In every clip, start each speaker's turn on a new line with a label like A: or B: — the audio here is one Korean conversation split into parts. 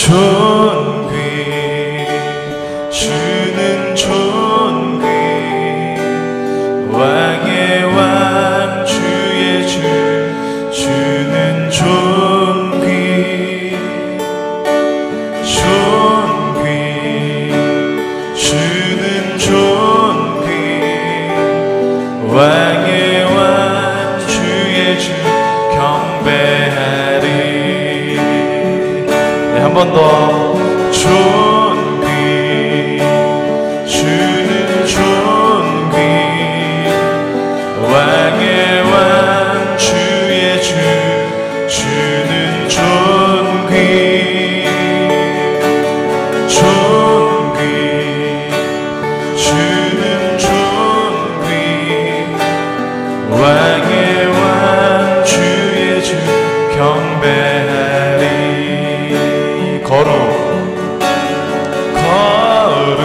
A: 존귀 주는 존귀 왕의 왕 주의 주 주는 존귀 존귀 주는 존귀 왕의 왕 주의 주 경배하리. 한 번 더 존귀 주는 존귀 왕의 왕 주의 주 주는 존귀 존귀 주는 존귀 왕의 왕 주의 주 경배하리. 거룩 거룩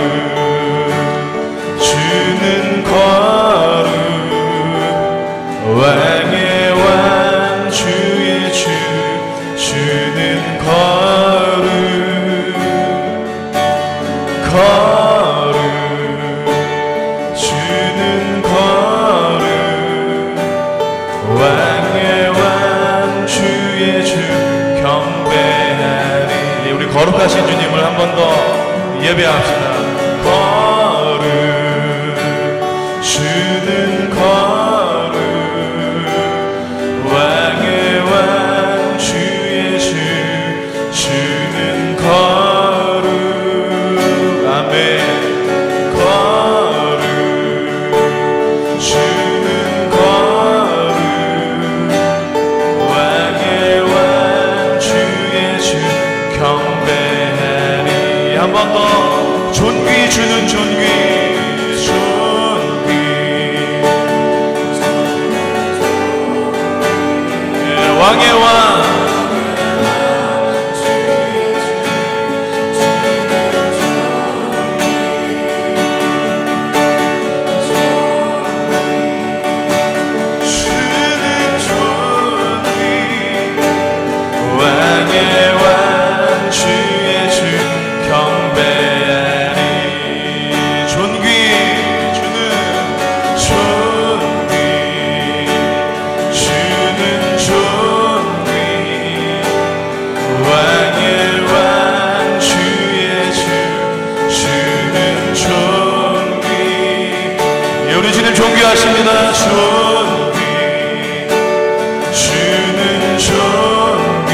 A: 주는 거룩 왕의 왕 주의 주 주는 거룩 거룩 주는 거룩 왕의 왕 주의 주 경배하리. 우리 거룩하신 주님을 한 번 더 예배합시다. 거룩 주는 거룩 왕의 왕 주의 주 주는 거룩 아멘. 거룩 주는 거룩 왕의 왕 주의 주 경배하리. 한 번 더 존귀 주는 존귀 존귀 왕의 왕 주는 존귀 왕의 왕 주의 주 경배하리. 존귀 주는 존귀 주는 존귀 왕의 왕 주의 주 주는 존귀. 예, 우리 주님 존귀하십니다. 존귀 주는 존귀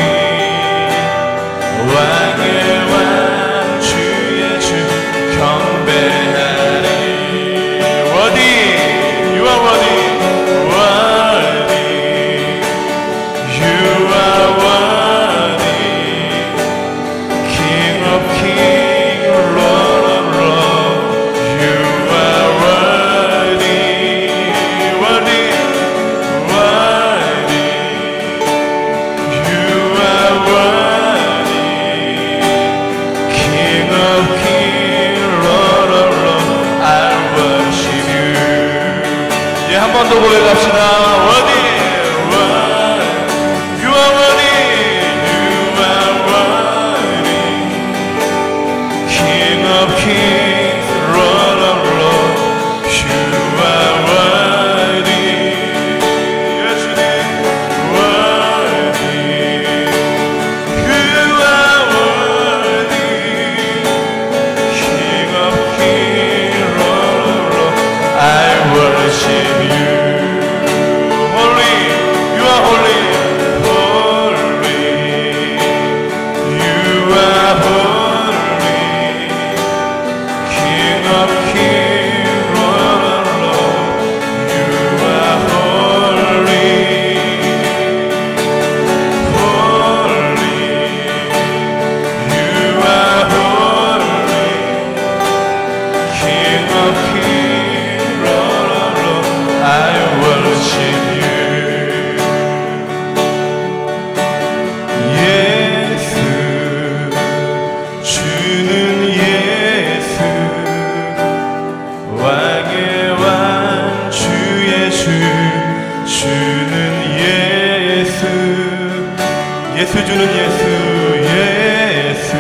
A: 왕의 왕 주의 주 경배하리. worthy you are worthy worthy you are worthy King of kings Lord of lords you are worthy worthy worthy you are worthy King of kings, Lord of lords, I worship you. 예, 한 번 더 고백합시다. Worthy, worthy, you are worthy, you are worthy, King of kings, Lord of lords, you are worthy. Yes, you did. Worthy, you are worthy, King of kings, Lord of lords, I worship you. Holy, you are holy, holy, you are holy, King of kings, Lord of lords, you are holy, holy, you are holy, King of kings, Lord of lords, I worship you. 예수 주는 예수 왕의 왕 주의 주 주는 예수 예수 주는 예수 예수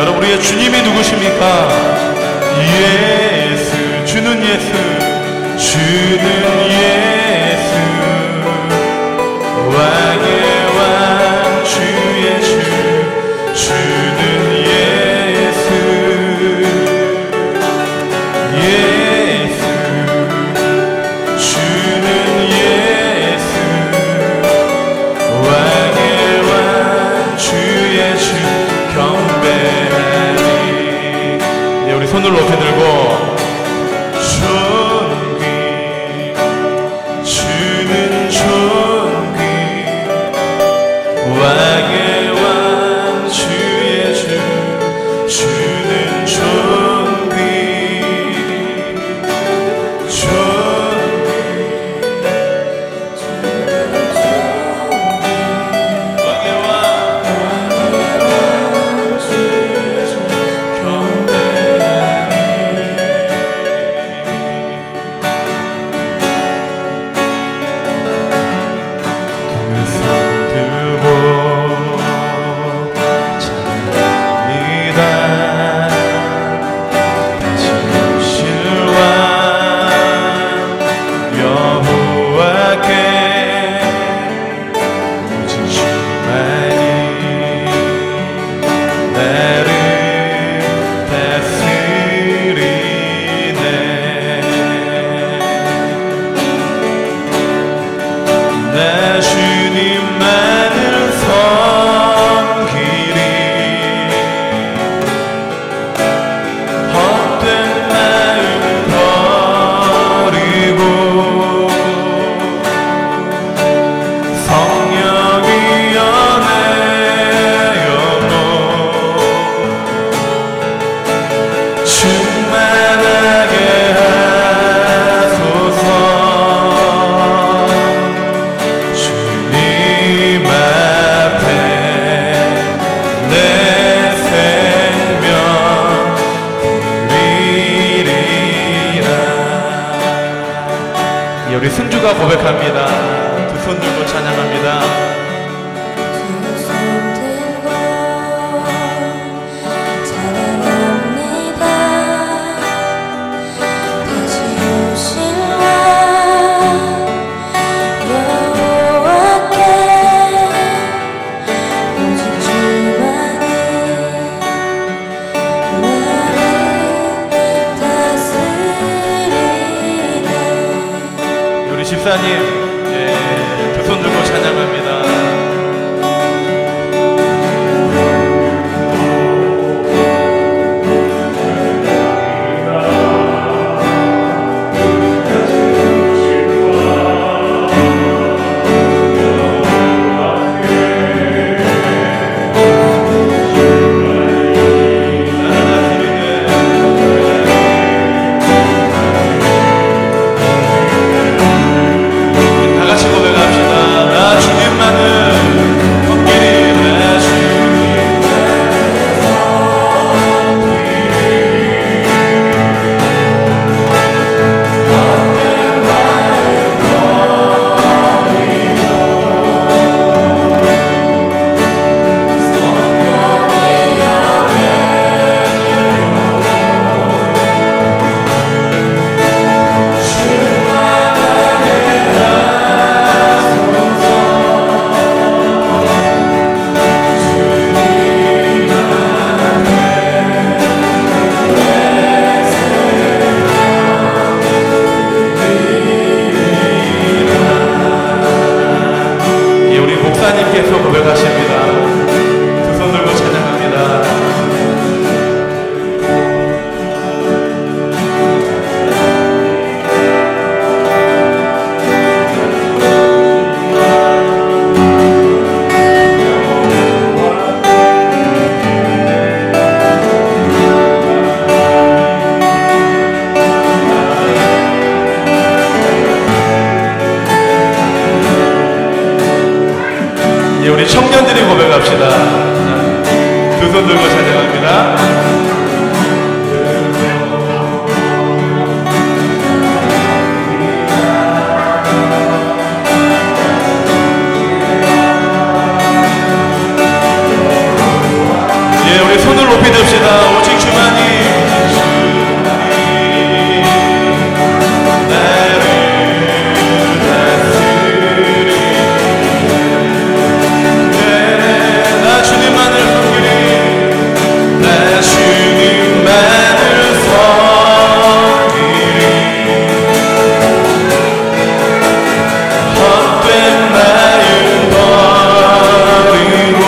A: 여러분, 우리의 주님이 누구십니까? 예수, 주는 예수, 주는 예수, 왕의 왕, 주의 주, 주는 예수, 예수, 주는 예수, 왕의 왕, 주의 주, 경배하리. 네, 우리 손을 높이 들고 존귀, 주는 존귀, 왕의 왕, 주의 주, 주는 존귀, 존귀, 왕의 왕, 주의 주, 경배하리. 그 손 들고 찬양합니다. 다시 오실 왕 여호와께 오직 주만이 나를 다스리네. 나 주님만을 섬기리. 헛된 마음 버리고 성령이여 내 영혼 충만하게 하소서. 주님 앞에 내 생명 드리리라. 예, 우리 승주가 고백합니다. 두 손 들고 찬양합니다.
B: 두 손 들고 찬양합니다. 다시 오실 왕 여호와께 오직 주만이 나를 다스리네.
A: 우리 집사님, 예, 두 손 들고 찬양합니다. 다 같이 고백합시다. 나 주님만을 섬기리. 나 예, 우리 목사님께서 고백하십니다. 두 손 들고 찬양합니다. 예, 우리 청년들이 고백합시다. 두 손 들고 찬양합니다. 예, 우리 손을 높이 듭시다. 오직 주만이 나를 다스리네. 나 주님만을 섬기리. 나 주님만을 섬기리. 헛된 마음 버리고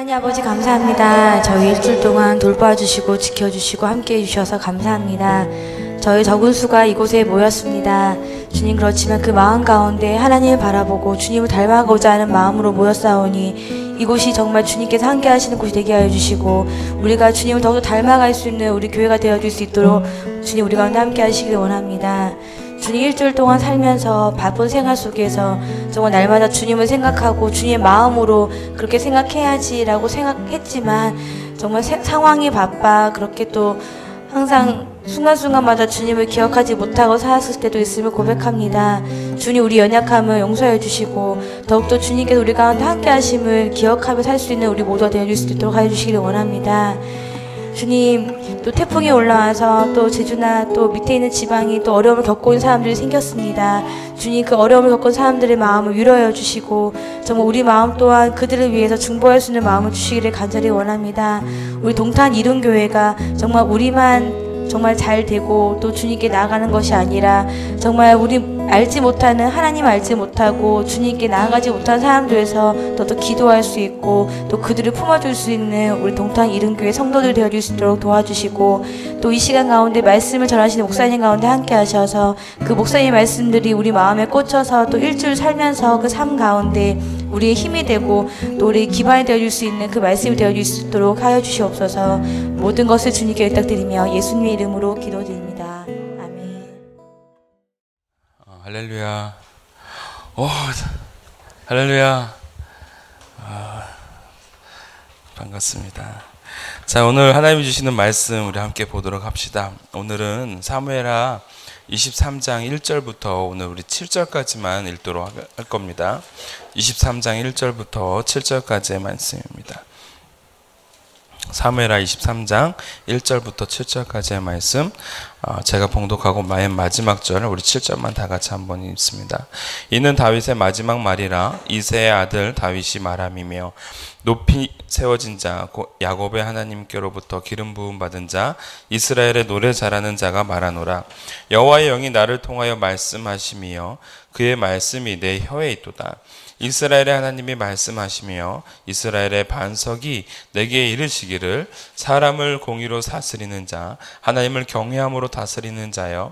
B: 하나님 아버지 감사합니다. 저희 일주일 동안 돌봐주시고 지켜주시고 함께해 주셔서 감사합니다. 저희 적은 수가 이곳에 모였습니다. 주님, 그렇지만 그 마음 가운데 하나님을 바라보고 주님을 닮아가고자 하는 마음으로 모였사오니 이곳이 정말 주님께서 함께 하시는 곳이 되게 하여 주시고 우리가 주님을 더욱더 닮아갈 수 있는 우리 교회가 되어줄 수 있도록 주님 우리 가운데 함께 하시길 원합니다. 주님, 일주일 동안 살면서 바쁜 생활 속에서 정말 날마다 주님을 생각하고 주님의 마음으로 그렇게 생각해야지라고 생각했지만 정말 상황이 바빠 그렇게 또 항상 순간순간마다 주님을 기억하지 못하고 살았을 때도 있음을 고백합니다. 주님, 우리 연약함을 용서해 주시고 더욱더 주님께서 우리 가운데 함께 하심을 기억하며 살 수 있는 우리 모두가 되어줄 수 있도록 하여 주시기를 원합니다. 주님, 또 태풍이 올라와서 또 제주나 또 밑에 있는 지방이 또 어려움을 겪고 있는 사람들이 생겼습니다. 주님, 그 어려움을 겪은 사람들의 마음을 위로해 주시고 정말 우리 마음 또한 그들을 위해서 중보할 수 있는 마음을 주시기를 간절히 원합니다. 우리 동탄 이룬교회가 정말 우리만 정말 잘 되고 또 주님께 나아가는 것이 아니라 정말 우리 알지 못하는 하나님 알지 못하고 주님께 나아가지 못한 사람들에서 더 기도할 수 있고 또 그들을 품어줄 수 있는 우리 동탄 이른교회 성도들 되어줄 수 있도록 도와주시고 또 이 시간 가운데 말씀을 전하시는 목사님 가운데 함께 하셔서 그 목사님의 말씀들이 우리 마음에 꽂혀서 또 일주일 살면서 그 삶 가운데 우리의 힘이 되고 또 우리의 기반이 되어줄 수 있는 그 말씀이 되어줄 수 있도록 하여 주시옵소서. 모든 것을 주님께 부탁드리며 예수님의 이름으로 기도드립니다. 아멘.
A: 할렐루야. 할렐루야. 반갑습니다. 자, 오늘 하나님이 주시는 말씀 우리 함께 보도록 합시다. 오늘은 사무엘하 23장 1절부터 오늘 우리 7절까지만 읽도록 할 겁니다. 23장 1절부터 7절까지의 말씀입니다. 사무엘하 23장 1절부터 7절까지의 말씀, 제가 봉독하고 맨 마지막 절 우리 7절만 다 같이 한번 읽습니다. 이는 다윗의 마지막 말이라. 이새의 아들 다윗이 말함이며 높이 세워진 자 야곱의 하나님께로부터 기름 부음 받은 자 이스라엘의 노래 잘하는 자가 말하노라. 여호와의 영이 나를 통하여 말씀하심이여 그의 말씀이 내 혀에 있도다. 이스라엘의 하나님이 말씀하시며 이스라엘의 반석이 내게 이르시기를 사람을 공의로 다스리는 자 하나님을 경외함으로 다스리는 자여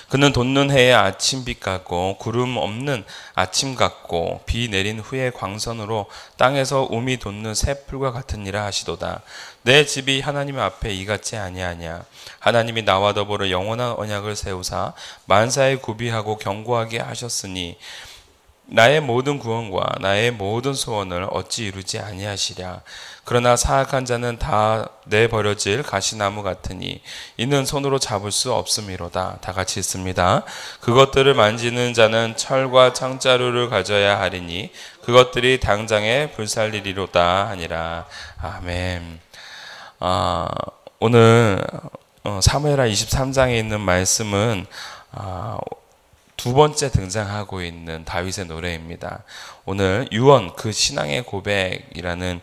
A: 그는 돋는 해의 아침빛 같고 구름 없는 아침 같고 비 내린 후의 광선으로 땅에서 우미 돋는 새풀과 같으니라 하시도다. 내 집이 하나님 앞에 이같지 아니하냐. 하나님이 나와 더불어 영원한 언약을 세우사 만사에 구비하고 견고하게 하셨으니 나의 모든 구원과 나의 모든 소원을 어찌 이루지 아니하시랴. 그러나 사악한 자는 다 내버려질 가시나무 같으니 이는 손으로 잡을 수 없음이로다. 다 같이 읽습니다. 그것들을 만지는 자는 철과 창자루를 가져야 하리니 그것들이 당장에 불살리리로다 하니라. 아멘. 오늘 사무엘하 23장에 있는 말씀은 두 번째 등장하고 있는 다윗의 노래입니다. 오늘 유언 그 신앙의 고백이라는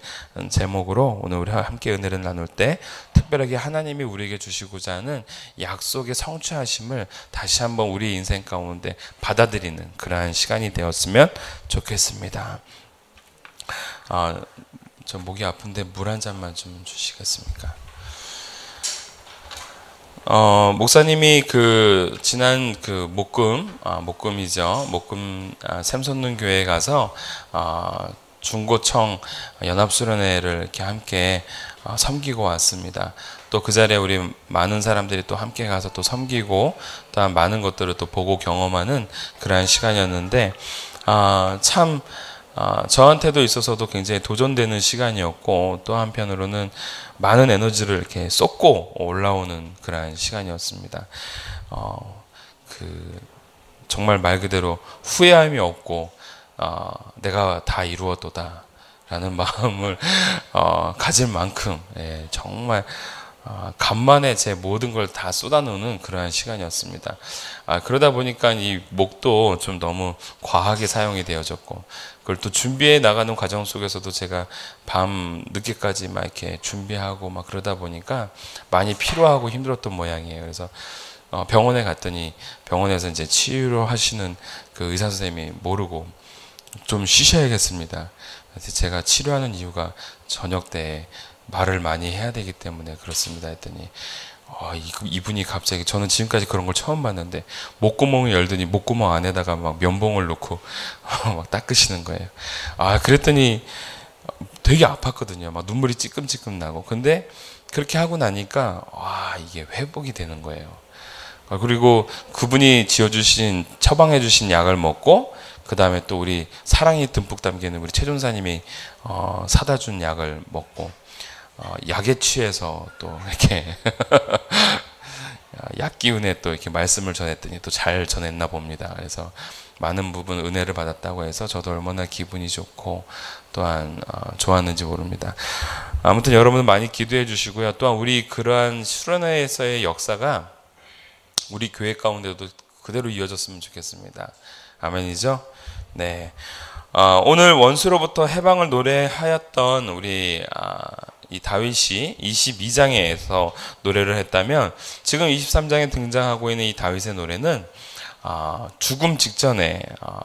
A: 제목으로 오늘 우리와 함께 은혜를 나눌 때 특별하게 하나님이 우리에게 주시고자 하는 약속의 성취하심을 다시 한번 우리 인생 가운데 받아들이는 그러한 시간이 되었으면 좋겠습니다. 저 목이 아픈데 물 한 잔만 좀 주시겠습니까? 목사님이 지난 목금이죠. 샘솟는 교회에 가서, 중고청 연합수련회를 이렇게 함께 섬기고 왔습니다. 또 그 자리에 우리 많은 사람들이 또 함께 가서 또 섬기고, 또 많은 것들을 또 보고 경험하는 그러한 시간이었는데, 참, 저한테도 있어서도 굉장히 도전되는 시간이었고 또 한편으로는 많은 에너지를 이렇게 쏟고 올라오는 그런 시간이었습니다. 정말 말 그대로 후회함이 없고 내가 다 이루었도다 라는 마음을 가질 만큼 정말 간만에 제 모든 걸 다 쏟아놓는 그러한 시간이었습니다. 그러다 보니까 이 목도 좀 너무 과하게 사용이 되어졌고 그걸 또 준비해 나가는 과정 속에서도 제가 밤 늦게까지 막 이렇게 준비하고 막 그러다 보니까 많이 피로하고 힘들었던 모양이에요. 그래서 병원에 갔더니 병원에서 이제 치유를 하시는 그 의사 선생님이 모르고 좀 쉬셔야겠습니다. 제가 치료하는 이유가 저녁 때 말을 많이 해야 되기 때문에 그렇습니다 했더니 이분이 갑자기, 저는 지금까지 그런 걸 처음 봤는데 목구멍을 열더니 목구멍 안에다가 막 면봉을 놓고 막 닦으시는 거예요. 그랬더니 되게 아팠거든요. 막 눈물이 찔끔찔끔 나고. 근데 그렇게 하고 나니까 이게 회복이 되는 거예요. 그리고 그분이 지어주신, 처방해주신 약을 먹고, 그 다음에 또 우리 사랑이 듬뿍 담기는 우리 최종사님이 사다 준 약을 먹고, 약에 취해서 또 이렇게 약 기운에 또 이렇게 말씀을 전했더니 또 잘 전했나 봅니다. 그래서 많은 부분 은혜를 받았다고 해서 저도 얼마나 기분이 좋고 또한 좋았는지 모릅니다. 아무튼 여러분 많이 기도해 주시고요. 또한 우리 그러한 수련회에서의 역사가 우리 교회 가운데도 그대로 이어졌으면 좋겠습니다. 아멘이죠? 네. 오늘 원수로부터 해방을 노래하였던 우리 이 다윗이 22장에서 노래를 했다면, 지금 23장에 등장하고 있는 이 다윗의 노래는 죽음 직전에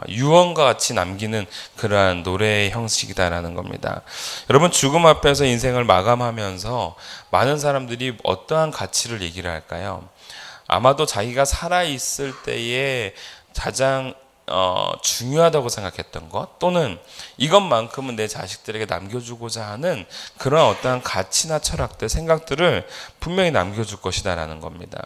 A: 유언과 같이 남기는 그러한 노래의 형식이다라는 겁니다. 여러분, 죽음 앞에서 인생을 마감하면서 많은 사람들이 어떠한 가치를 얘기를 할까요? 아마도 자기가 살아있을 때에 가장 중요하다고 생각했던 것, 또는 이것만큼은 내 자식들에게 남겨주고자 하는 그런 어떠한 가치나 철학들, 생각들을 분명히 남겨줄 것이다 라는 겁니다.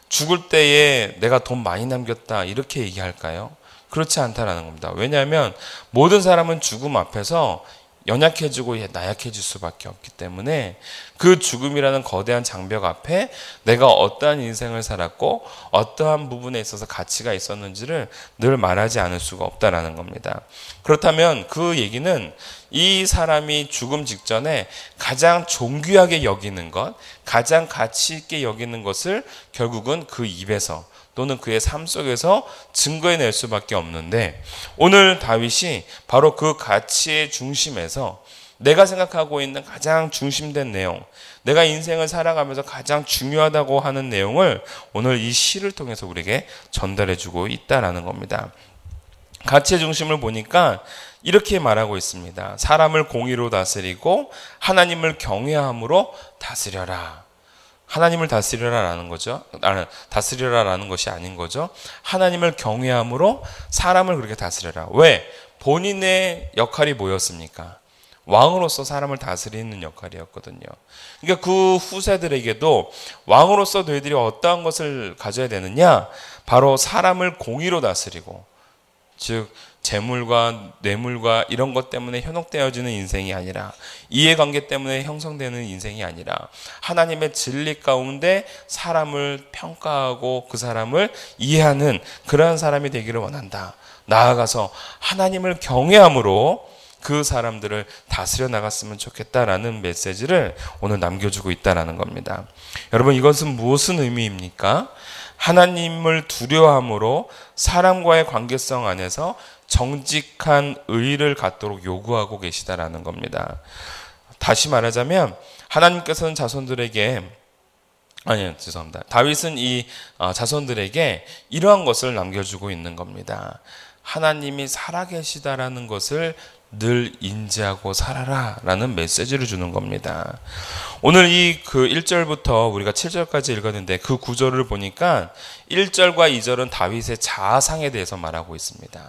A: 죽을 때에 내가 돈 많이 남겼다 이렇게 얘기할까요? 그렇지 않다라는 겁니다. 왜냐하면 모든 사람은 죽음 앞에서 연약해지고 나약해질 수밖에 없기 때문에 그 죽음이라는 거대한 장벽 앞에 내가 어떠한 인생을 살았고 어떠한 부분에 있어서 가치가 있었는지를 늘 말하지 않을 수가 없다라는 겁니다. 그렇다면 그 얘기는 이 사람이 죽음 직전에 가장 존귀하게 여기는 것, 가장 가치 있게 여기는 것을 결국은 그 입에서 또는 그의 삶 속에서 증거해낼 수밖에 없는데, 오늘 다윗이 바로 그 가치의 중심에서 내가 생각하고 있는 가장 중심된 내용, 내가 인생을 살아가면서 가장 중요하다고 하는 내용을 오늘 이 시를 통해서 우리에게 전달해주고 있다라는 겁니다. 가치의 중심을 보니까 이렇게 말하고 있습니다. 사람을 공의로 다스리고 하나님을 경외함으로 다스려라. 하나님을 다스려라라는 거죠. 다스려라라는 것이 아닌 거죠. 하나님을 경외함으로 사람을 그렇게 다스려라. 왜? 본인의 역할이 뭐였습니까? 왕으로서 사람을 다스리는 역할이었거든요. 그러니까 그 후세들에게도 왕으로서 너희들이 어떠한 것을 가져야 되느냐? 바로 사람을 공의로 다스리고, 즉 재물과 뇌물과 이런 것 때문에 현혹되어지는 인생이 아니라, 이해관계 때문에 형성되는 인생이 아니라 하나님의 진리 가운데 사람을 평가하고 그 사람을 이해하는 그러한 사람이 되기를 원한다. 나아가서 하나님을 경외함으로 그 사람들을 다스려 나갔으면 좋겠다라는 메시지를 오늘 남겨주고 있다라는 겁니다. 여러분, 이것은 무슨 의미입니까? 하나님을 두려워함으로 사람과의 관계성 안에서 정직한 의를 갖도록 요구하고 계시다라는 겁니다. 다시 말하자면 하나님께서는 다윗은 이 자손들에게 이러한 것을 남겨주고 있는 겁니다. 하나님이 살아계시다라는 것을 늘 인지하고 살아라 라는 메시지를 주는 겁니다. 오늘 이 그 1절부터 우리가 7절까지 읽었는데 그 구절을 보니까 1절과 2절은 다윗의 자아상에 대해서 말하고 있습니다.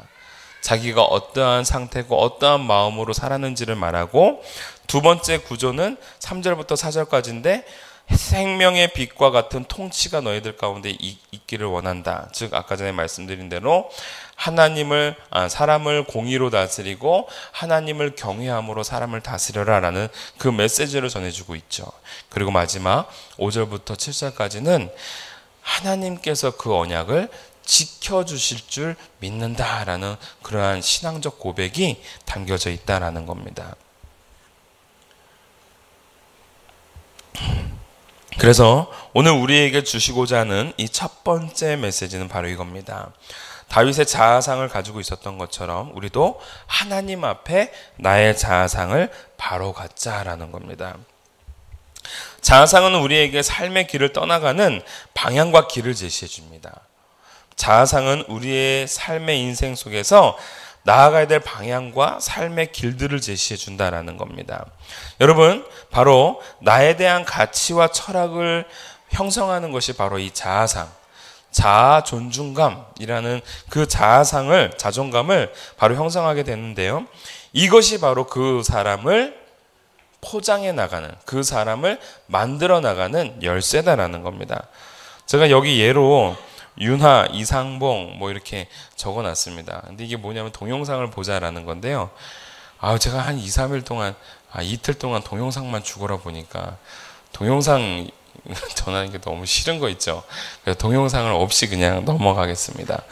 A: 자기가 어떠한 상태고 어떠한 마음으로 살았는지를 말하고, 두 번째 구조는 3절부터 4절까지인데 생명의 빛과 같은 통치가 너희들 가운데 있기를 원한다. 즉 아까 전에 말씀드린 대로 사람을 공의로 다스리고 하나님을 경외함으로 사람을 다스려라 라는 그 메시지를 전해주고 있죠. 그리고 마지막 5절부터 7절까지는 하나님께서 그 언약을 지켜주실 줄 믿는다라는 그러한 신앙적 고백이 담겨져 있다라는 겁니다. 그래서 오늘 우리에게 주시고자 하는 이 첫 번째 메시지는 바로 이겁니다. 다윗의 자아상을 가지고 있었던 것처럼 우리도 하나님 앞에 나의 자아상을 바로 갖자라는 겁니다. 자아상은 우리에게 삶의 길을 떠나가는 방향과 길을 제시해 줍니다. 자아상은 우리의 삶의 인생 속에서 나아가야 될 방향과 삶의 길들을 제시해 준다라는 겁니다. 여러분, 바로 나에 대한 가치와 철학을 형성하는 것이 바로 이 자아상, 자아 존중감이라는 그 자존감을 바로 형성하게 되는데요. 이것이 바로 그 사람을 포장해 나가는, 그 사람을 만들어 나가는 열쇠다라는 겁니다. 제가 여기 예로 윤하, 이상봉 뭐 이렇게 적어 놨습니다. 근데 이게 뭐냐면 동영상을 보자라는 건데요. 제가 한 2, 3일 동안, 이틀 동안 동영상만 죽어라 보니까 동영상 전하는 게 너무 싫은 거 있죠. 그래서 동영상을 없이 그냥 넘어가겠습니다.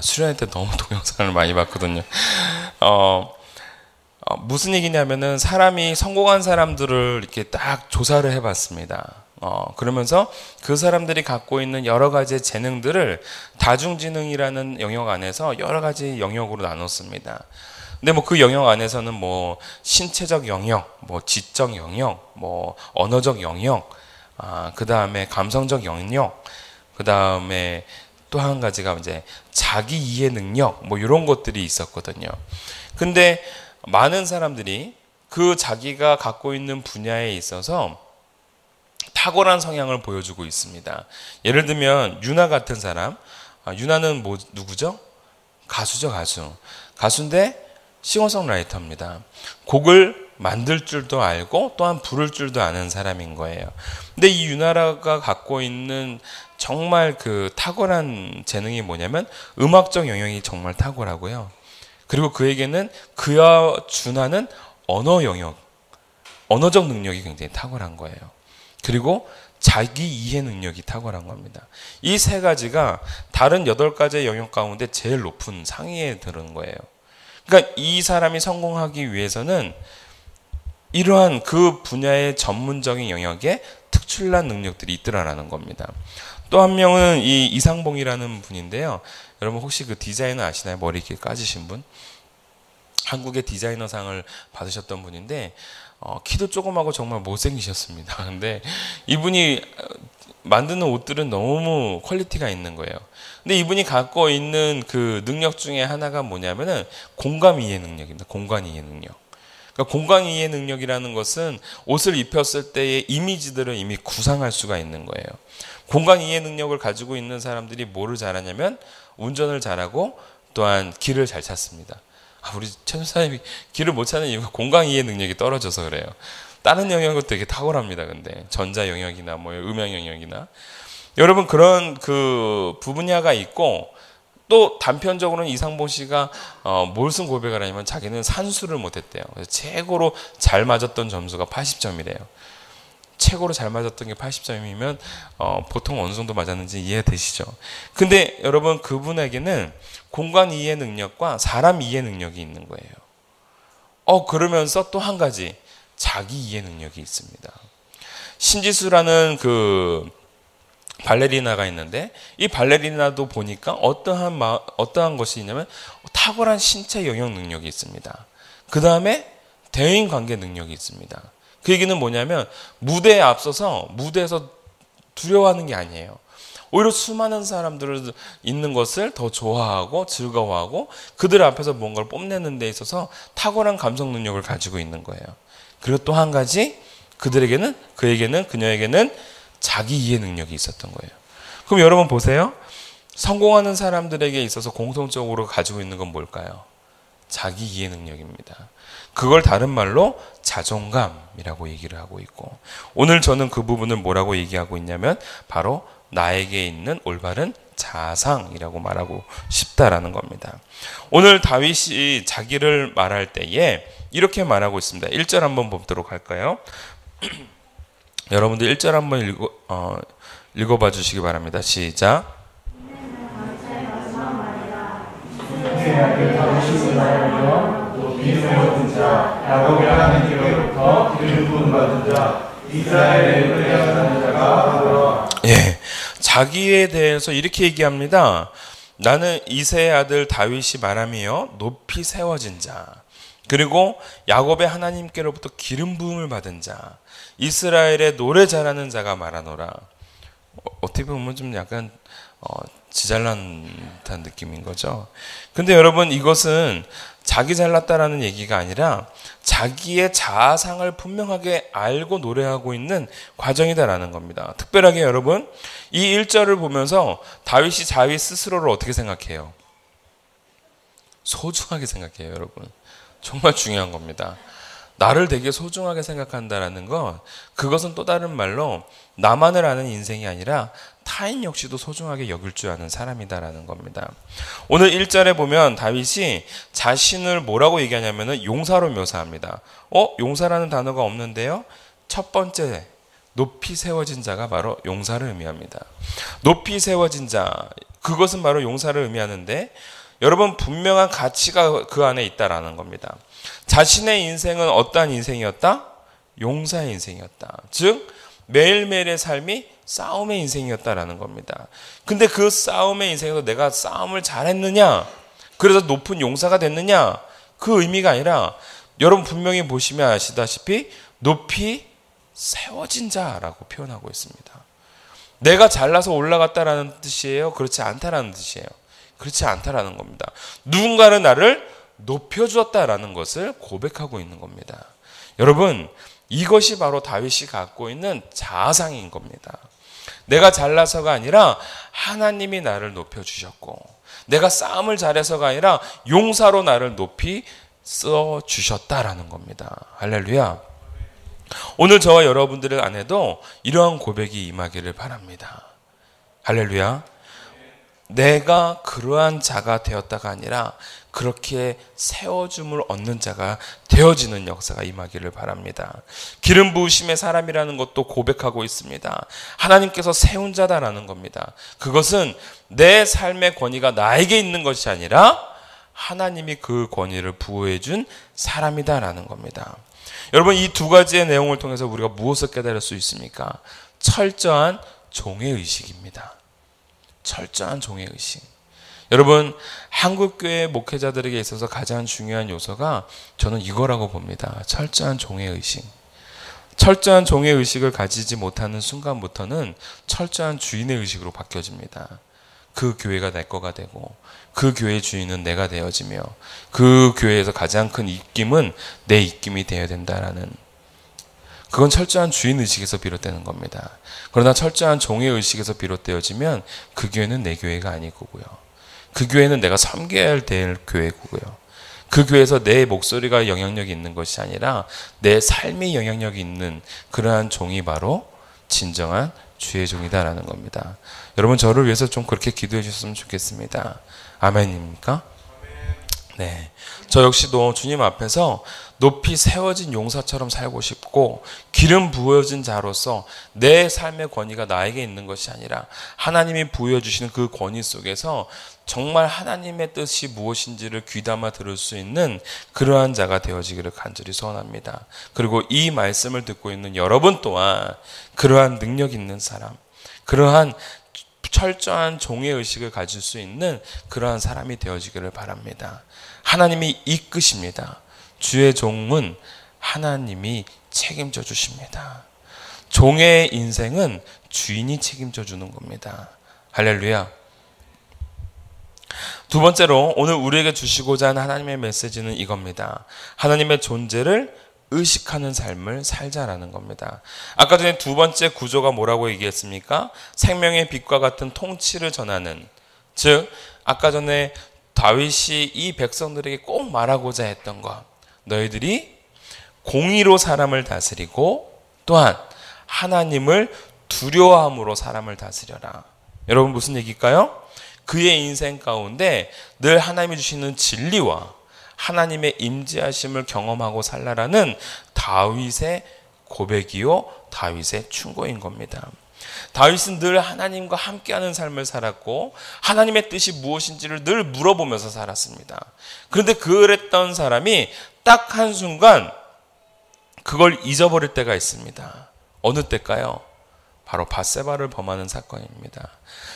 A: 수련회 때 너무 동영상을 많이 봤거든요. 무슨 얘기냐면은 사람이 성공한 사람들을 이렇게 딱 조사를 해봤습니다. 그러면서 그 사람들이 갖고 있는 여러 가지 재능들을 다중지능이라는 영역 안에서 여러 가지 영역으로 나눴습니다. 근데 뭐 그 영역 안에서는 뭐 신체적 영역, 뭐 지적 영역, 뭐 언어적 영역, 그 다음에 감성적 영역, 그 다음에 또 한 가지가 이제 자기 이해 능력, 뭐 이런 것들이 있었거든요. 근데 많은 사람들이 그 자기가 갖고 있는 분야에 있어서 탁월한 성향을 보여주고 있습니다. 예를 들면 유나 같은 사람, 유나는 누구죠? 가수죠, 가수. 가수인데 싱어송라이터입니다. 곡을 만들 줄도 알고 또한 부를 줄도 아는 사람인 거예요. 근데 이 유나가 갖고 있는 정말 그 탁월한 재능이 뭐냐면 음악적 영역이 정말 탁월하고요. 그리고 그에게는 그와 준하는 언어 영역, 언어적 능력이 굉장히 탁월한 거예요. 그리고 자기 이해 능력이 탁월한 겁니다. 이 세 가지가 다른 8가지의 영역 가운데 제일 높은 상위에 드는 거예요. 그러니까 이 사람이 성공하기 위해서는 이러한 그 분야의 전문적인 영역에 특출난 능력들이 있더라라는 겁니다. 또 한 명은 이 이상봉이라는 분인데요. 여러분 혹시 그 디자이너 아시나요? 머리 이렇게 까지신 분? 한국의 디자이너상을 받으셨던 분인데 키도 조그마고 정말 못생기셨습니다. 근데 이분이 만드는 옷들은 너무 퀄리티가 있는 거예요. 근데 이분이 갖고 있는 그 능력 중에 하나가 뭐냐면은 공감 이해 능력입니다. 공간 이해 능력. 그러니까 공간 이해 능력이라는 것은 옷을 입혔을 때의 이미지들을 이미 구상할 수가 있는 거예요. 공간 이해 능력을 가지고 있는 사람들이 뭐를 잘하냐면 운전을 잘하고 또한 길을 잘 찾습니다. 우리 최전사님이 길을 못 찾는 이유가 공간 이해 능력이 떨어져서 그래요. 다른 영역은 되게 탁월합니다. 근데 전자 영역이나 뭐 음향 영역이나 여러분 그런 그 부분야가 있고 또 단편적으로는 이상봉 씨가 무슨 고백을 하냐면 자기는 산수를 못했대요. 그래서 최고로 잘 맞았던 점수가 80점이래요. 최고로 잘 맞았던 게 80점이면 보통 어느 정도 맞았는지 이해되시죠? 근데 여러분 그분에게는 공간 이해 능력과 사람 이해 능력이 있는 거예요. 그러면서 또 한 가지 자기 이해 능력이 있습니다. 신지수라는 그 발레리나가 있는데 이 발레리나도 보니까 어떠한 것이 있냐면 탁월한 신체 영역 능력이 있습니다. 그 다음에 대인 관계 능력이 있습니다. 그 얘기는 뭐냐면 무대에 앞서서 무대에서 두려워하는 게 아니에요. 오히려 수많은 사람들을 있는 것을 더 좋아하고 즐거워하고 그들 앞에서 뭔가를 뽐내는 데 있어서 탁월한 감성 능력을 가지고 있는 거예요. 그리고 또 한 가지 그녀에게는 자기 이해 능력이 있었던 거예요. 그럼 여러분 보세요. 성공하는 사람들에게 있어서 공통적으로 가지고 있는 건 뭘까요? 자기 이해 능력입니다. 그걸 다른 말로 자존감이라고 얘기를 하고 있고 오늘 저는 그 부분을 뭐라고 얘기하고 있냐면 바로 나에게 있는 올바른 자상이라고 말하고 싶다라는 겁니다. 오늘 다윗이 자기를 말할 때에 이렇게 말하고 있습니다. 1절 한번 보도록 할까요? 여러분들 1절 한번 읽어봐 주시기 바랍니다. 시작.
C: 기름을 얻은 자, 야곱의 하나님께로부터 기름 부음 받은 자, 이스라엘의 의뢰하는 자가 바로
A: 자기에 대해서 이렇게 얘기합니다. 나는 이새의 아들 다윗이 말하며 높이 세워진 자, 그리고 야곱의 하나님께로부터 기름 부음을 받은 자, 이스라엘의 노래 잘하는 자가 말하노라. 어떻게 보면 좀 약간 지 잘난다는 느낌인 거죠. 근데 여러분, 이것은 자기 잘났다라는 얘기가 아니라 자기의 자아상을 분명하게 알고 노래하고 있는 과정이다라는 겁니다. 특별하게 여러분, 이 1절을 보면서 다윗이 자기 스스로를 어떻게 생각해요? 소중하게 생각해요, 여러분. 정말 중요한 겁니다. 나를 되게 소중하게 생각한다라는 건, 그것은 또 다른 말로 나만을 아는 인생이 아니라 타인 역시도 소중하게 여길 줄 아는 사람이다라는 겁니다. 오늘 1절에 보면 다윗이 자신을 뭐라고 얘기하냐면은 용사로 묘사합니다. 용사라는 단어가 없는데요. 첫 번째, 높이 세워진 자가 바로 용사를 의미합니다. 높이 세워진 자, 그것은 바로 용사를 의미하는데, 여러분, 분명한 가치가 그 안에 있다라는 겁니다. 자신의 인생은 어떠한 인생이었다? 용사의 인생이었다. 즉 매일매일의 삶이 싸움의 인생이었다라는 겁니다. 근데 그 싸움의 인생에서 내가 싸움을 잘했느냐, 그래서 높은 용사가 됐느냐, 그 의미가 아니라, 여러분 분명히 보시면 아시다시피 높이 세워진 자라고 표현하고 있습니다. 내가 잘나서 올라갔다라는 뜻이에요? 그렇지 않다라는 뜻이에요? 그렇지 않다라는 겁니다. 누군가는 나를 높여주었다라는 것을 고백하고 있는 겁니다. 여러분, 이것이 바로 다윗이 갖고 있는 자아상인 겁니다. 내가 잘나서가 아니라 하나님이 나를 높여주셨고, 내가 싸움을 잘해서가 아니라 용사로 나를 높이 써주셨다라는 겁니다. 할렐루야. 오늘 저와 여러분들의 안에도 이러한 고백이 임하기를 바랍니다. 할렐루야. 내가 그러한 자가 되었다가 아니라 그렇게 세워줌을 얻는 자가 되어지는 역사가 임하기를 바랍니다. 기름 부으심의 사람이라는 것도 고백하고 있습니다. 하나님께서 세운 자다라는 겁니다. 그것은 내 삶의 권위가 나에게 있는 것이 아니라 하나님이 그 권위를 부어해 준 사람이다라는 겁니다. 여러분, 이 두 가지의 내용을 통해서 우리가 무엇을 깨달을 수 있습니까? 철저한 종의 의식입니다. 철저한 종의 의식. 여러분, 한국교회 목회자들에게 있어서 가장 중요한 요소가 저는 이거라고 봅니다. 철저한 종의 의식. 철저한 종의 의식을 가지지 못하는 순간부터는 철저한 주인의 의식으로 바뀌어집니다. 그 교회가 내 거가 되고, 그 교회의 주인은 내가 되어지며, 그 교회에서 가장 큰 입김은 내 입김이 되어야 된다라는, 그건 철저한 주인 의식에서 비롯되는 겁니다. 그러나 철저한 종의 의식에서 비롯되어지면 그 교회는 내 교회가 아니고요. 그 교회는 내가 섬겨야 될 교회고요. 그 교회에서 내 목소리가 영향력이 있는 것이 아니라 내 삶이 영향력이 있는 그러한 종이 바로 진정한 주의 종이다라는 겁니다. 여러분, 저를 위해서 좀 그렇게 기도해 주셨으면 좋겠습니다. 아멘입니까? 네. 저 역시도 주님 앞에서 높이 세워진 용사처럼 살고 싶고, 기름 부어진 자로서 내 삶의 권위가 나에게 있는 것이 아니라 하나님이 부여주시는 그 권위 속에서 정말 하나님의 뜻이 무엇인지를 귀담아 들을 수 있는 그러한 자가 되어지기를 간절히 소원합니다. 그리고 이 말씀을 듣고 있는 여러분 또한 그러한 능력 있는 사람, 그러한 철저한 종의 의식을 가질 수 있는 그러한 사람이 되어지기를 바랍니다. 하나님이 이끄십니다. 주의 종은 하나님이 책임져 주십니다. 종의 인생은 주인이 책임져 주는 겁니다. 할렐루야. 두 번째로 오늘 우리에게 주시고자 하는 하나님의 메시지는 이겁니다. 하나님의 존재를 의식하는 삶을 살자라는 겁니다. 아까 전에 두 번째 구조가 뭐라고 얘기했습니까? 생명의 빛과 같은 통치를 전하는, 즉 아까 전에 다윗이 이 백성들에게 꼭 말하고자 했던 것, 너희들이 공의로 사람을 다스리고 또한 하나님을 두려워함으로 사람을 다스려라. 여러분, 무슨 얘기일까요? 그의 인생 가운데 늘 하나님이 주시는 진리와 하나님의 임재하심을 경험하고 살라라는 다윗의 고백이요, 다윗의 충고인 겁니다. 다윗은 늘 하나님과 함께하는 삶을 살았고 하나님의 뜻이 무엇인지를 늘 물어보면서 살았습니다. 그런데 그랬던 사람이 딱 한순간 그걸 잊어버릴 때가 있습니다. 어느 때일까요? 바로 밧세바를 범하는 사건입니다.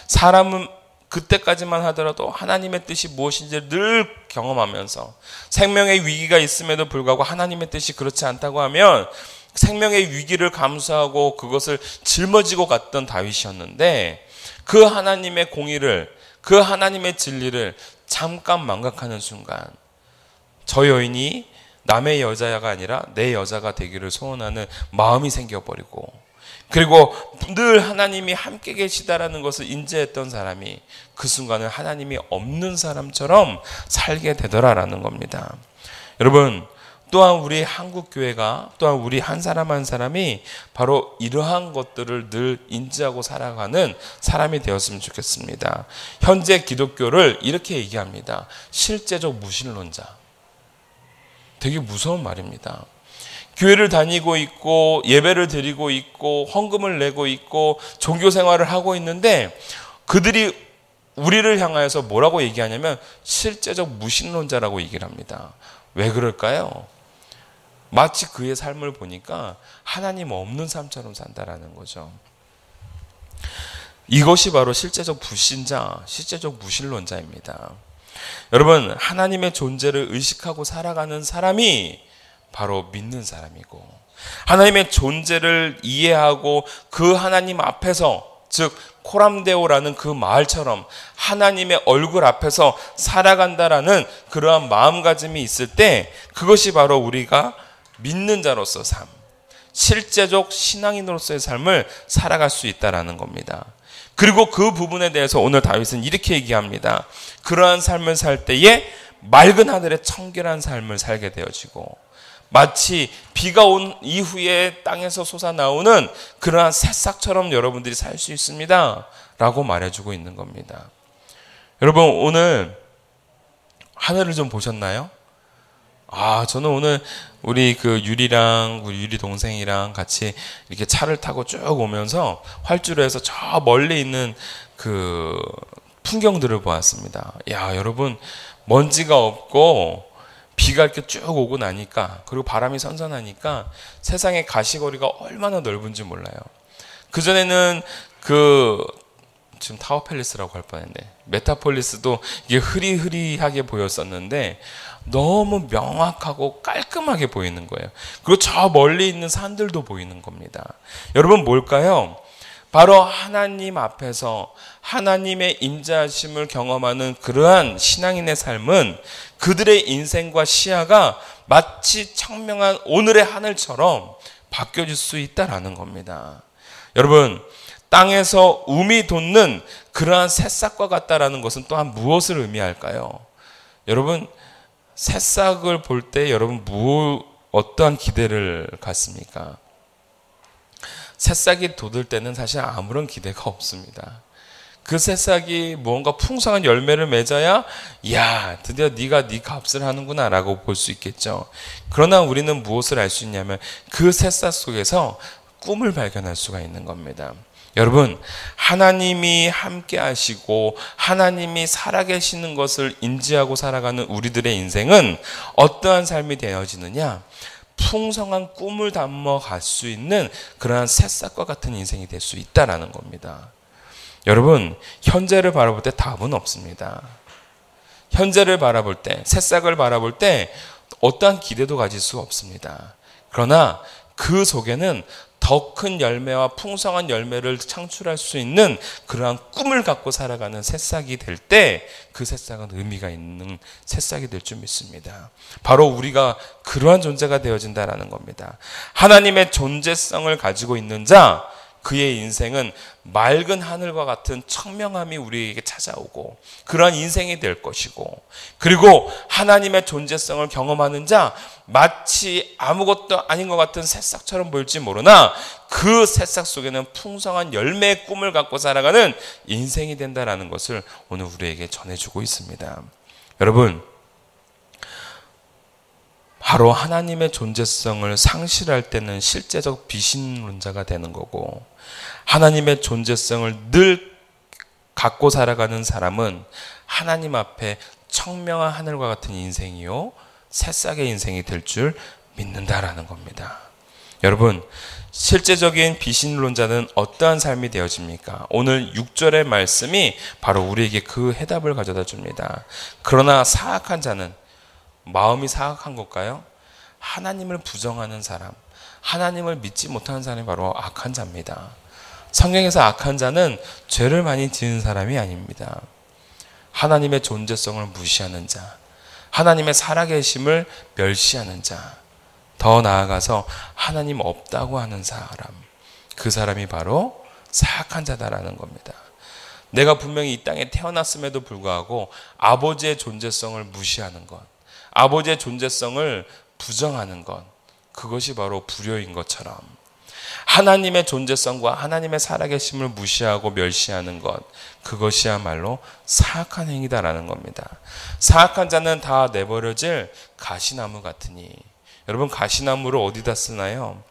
A: 사람은 그때까지만 하더라도 하나님의 뜻이 무엇인지를 늘 경험하면서 생명의 위기가 있음에도 불구하고 하나님의 뜻이 그렇지 않다고 하면 생명의 위기를 감수하고 그것을 짊어지고 갔던 다윗이었는데, 그 하나님의 공의를, 그 하나님의 진리를 잠깐 망각하는 순간 저 여인이 남의 여자가 아니라 내 여자가 되기를 소원하는 마음이 생겨버리고, 그리고 늘 하나님이 함께 계시다라는 것을 인지했던 사람이 그 순간은 하나님이 없는 사람처럼 살게 되더라라는 겁니다. 여러분, 또한 우리 한국교회가, 또한 우리 한 사람 한 사람이 바로 이러한 것들을 늘 인지하고 살아가는 사람이 되었으면 좋겠습니다. 현재 기독교를 이렇게 얘기합니다. 실제적 무신론자. 되게 무서운 말입니다. 교회를 다니고 있고 예배를 드리고 있고 헌금을 내고 있고 종교 생활을 하고 있는데 그들이 우리를 향하여서 뭐라고 얘기하냐면 실제적 무신론자라고 얘기를 합니다. 왜 그럴까요? 마치 그의 삶을 보니까 하나님 없는 삶처럼 산다라는 거죠. 이것이 바로 실제적 불신자, 실제적 무신론자입니다. 여러분, 하나님의 존재를 의식하고 살아가는 사람이 바로 믿는 사람이고, 하나님의 존재를 이해하고 그 하나님 앞에서, 즉 코람데오라는 그 마을처럼 하나님의 얼굴 앞에서 살아간다라는 그러한 마음가짐이 있을 때 그것이 바로 우리가 믿는 자로서 삶, 실제적 신앙인으로서의 삶을 살아갈 수 있다라는 겁니다. 그리고 그 부분에 대해서 오늘 다윗은 이렇게 얘기합니다. 그러한 삶을 살 때에 맑은 하늘의 청결한 삶을 살게 되어지고, 마치 비가 온 이후에 땅에서 솟아나오는 그러한 새싹처럼 여러분들이 살 수 있습니다 라고 말해주고 있는 겁니다. 여러분, 오늘 하늘을 좀 보셨나요? 저는 오늘 우리 그 우리 유리 동생이랑 같이 이렇게 차를 타고 쭉 오면서 활주로에서 저 멀리 있는 그 풍경들을 보았습니다. 야, 여러분, 먼지가 없고 비가 이렇게 쭉 오고 나니까, 그리고 바람이 선선하니까 세상의 가시거리가 얼마나 넓은지 몰라요. 그전에는 지금 타워팰리스라고 할 뻔했네. 메타폴리스도 이게 흐리흐리하게 보였었는데 너무 명확하고 깔끔하게 보이는 거예요. 그리고 저 멀리 있는 산들도 보이는 겁니다. 여러분, 뭘까요? 바로 하나님 앞에서 하나님의 임재하심을 경험하는 그러한 신앙인의 삶은 그들의 인생과 시야가 마치 청명한 오늘의 하늘처럼 바뀌어질 수 있다라는 겁니다. 여러분, 땅에서 움이 돋는 그러한 새싹과 같다라는 것은 또한 무엇을 의미할까요? 여러분, 새싹을 볼 때 여러분 어떠한 기대를 갖습니까? 새싹이 돋을 때는 사실 아무런 기대가 없습니다. 그 새싹이 무언가 풍성한 열매를 맺어야, 이야, 드디어 네가 네 값을 하는구나 라고 볼 수 있겠죠. 그러나 우리는 무엇을 알 수 있냐면 그 새싹 속에서 꿈을 발견할 수가 있는 겁니다. 여러분, 하나님이 함께 하시고 하나님이 살아계시는 것을 인지하고 살아가는 우리들의 인생은 어떠한 삶이 되어지느냐? 풍성한 꿈을 담아 갈 수 있는 그러한 새싹과 같은 인생이 될 수 있다라는 겁니다. 여러분, 현재를 바라볼 때 답은 없습니다. 현재를 바라볼 때, 새싹을 바라볼 때 어떠한 기대도 가질 수 없습니다. 그러나 그 속에는 더 큰 열매와 풍성한 열매를 창출할 수 있는 그러한 꿈을 갖고 살아가는 새싹이 될 때 그 새싹은 의미가 있는 새싹이 될 줄 믿습니다. 바로 우리가 그러한 존재가 되어진다라는 겁니다. 하나님의 존재성을 가지고 있는 자, 그의 인생은 맑은 하늘과 같은 청명함이 우리에게 찾아오고 그러한 인생이 될 것이고, 그리고 하나님의 존재성을 경험하는 자, 마치 아무것도 아닌 것 같은 새싹처럼 보일지 모르나 그 새싹 속에는 풍성한 열매의 꿈을 갖고 살아가는 인생이 된다라는 것을 오늘 우리에게 전해주고 있습니다. 여러분, 바로 하나님의 존재성을 상실할 때는 실제적 비신론자가 되는 거고, 하나님의 존재성을 늘 갖고 살아가는 사람은 하나님 앞에 청명한 하늘과 같은 인생이요 새싹의 인생이 될 줄 믿는다라는 겁니다. 여러분, 실제적인 비신론자는 어떠한 삶이 되어집니까? 오늘 6절의 말씀이 바로 우리에게 그 해답을 가져다 줍니다. 그러나 사악한 자는, 마음이 사악한 걸까요? 하나님을 부정하는 사람, 하나님을 믿지 못하는 사람이 바로 악한 자입니다. 성경에서 악한 자는 죄를 많이 지은 사람이 아닙니다.
D: 하나님의 존재성을 무시하는 자, 하나님의 살아계심을 멸시하는 자, 더 나아가서 하나님 없다고 하는 사람, 그 사람이 바로 사악한 자다라는 겁니다. 내가 분명히 이 땅에 태어났음에도 불구하고 아버지의 존재성을 무시하는 것, 아버지의 존재성을 부정하는 것, 그것이 바로 불효인 것처럼 하나님의 존재성과 하나님의 살아계심을 무시하고 멸시하는 것, 그것이야말로 사악한 행위다라는 겁니다. 사악한 자는 다 내버려질 가시나무 같으니. 여러분, 가시나무를 어디다 쓰나요?